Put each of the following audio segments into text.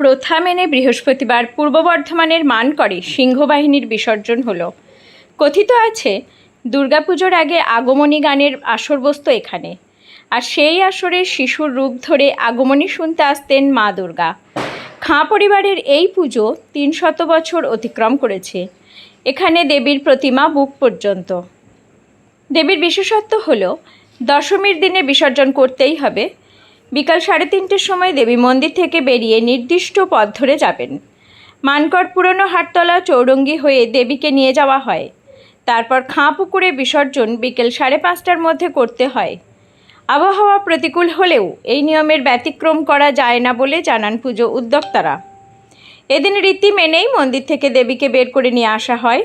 প্রথা মেনে বৃহস্পতিবার পূর্ব বর্ধমানের মানকরে সিংহবাহিনীর বিসর্জন হলো। কথিত আছে দুর্গাপুজোর আগে আগমনী গানের আসর বসত এখানে, আর সেই আসরে শিশুর রূপ ধরে আগমনী শুনতে আসতেন মা দুর্গা। খাঁ পরিবারের এই পুজো ৩০০ বছর অতিক্রম করেছে। এখানে দেবীর প্রতিমা বুক পর্যন্ত। দেবীর বিশেষত্ব হলো দশমীর দিনে বিসর্জন করতেই হবে। বিকাল 3:30-র সময় দেবী মন্দির থেকে বেরিয়ে নির্দিষ্ট পথ ধরে যাবেন। মানকর পুরনো হাটতলা চৌরঙ্গি হয়ে দেবীকে নিয়ে যাওয়া হয়। তারপর খাঁ পুকুরে বিসর্জন বিকেল 5:30টার মধ্যে করতে হয়। আবহাওয়া প্রতিকূল হলেও এই নিয়মের ব্যতিক্রম করা যায় না বলে জানান পুজো উদ্যোক্তারা। এদিন রীতি মেনেই মন্দির থেকে দেবীকে বের করে নিয়ে আসা হয়।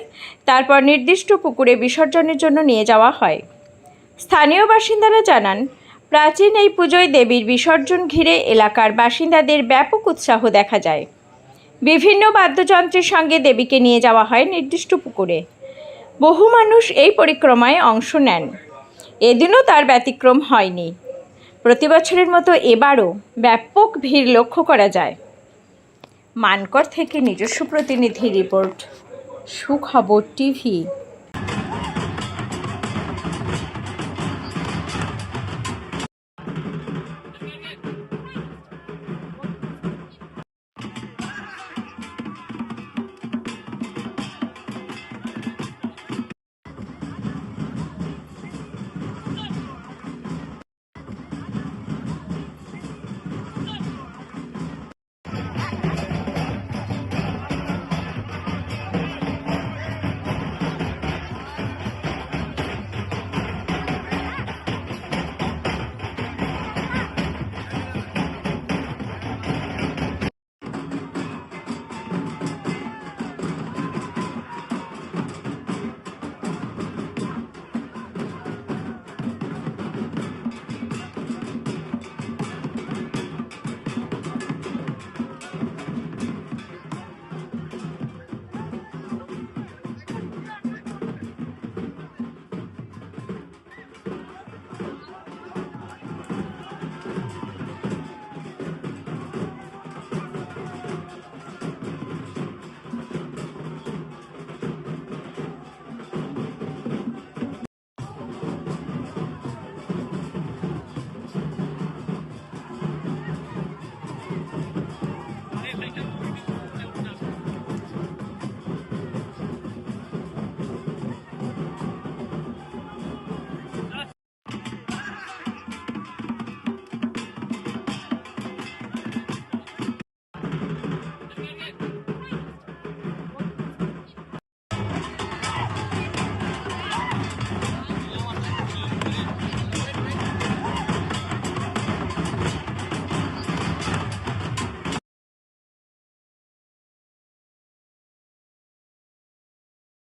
তারপর নির্দিষ্ট পুকুরে বিসর্জনের জন্য নিয়ে যাওয়া হয়। স্থানীয় বাসিন্দারা জানান, প্রাচীন এই পুজোয় দেবীর বিসর্জন ঘিরে এলাকার বাসিন্দাদের ব্যাপক উৎসাহ দেখা যায়। বিভিন্ন বাদ্যযন্ত্রের সঙ্গে দেবীকে নিয়ে যাওয়া হয় নির্দিষ্ট পুকুরে। বহু মানুষ এই পরিক্রমায় অংশ নেন। এদিনও তার ব্যতিক্রম হয়নি। প্রতি বছরের মতো এবারও ব্যাপক ভিড় লক্ষ্য করা যায়। মানকর থেকে নিজস্ব প্রতিনিধি রিপোর্ট, সুখবর টিভি।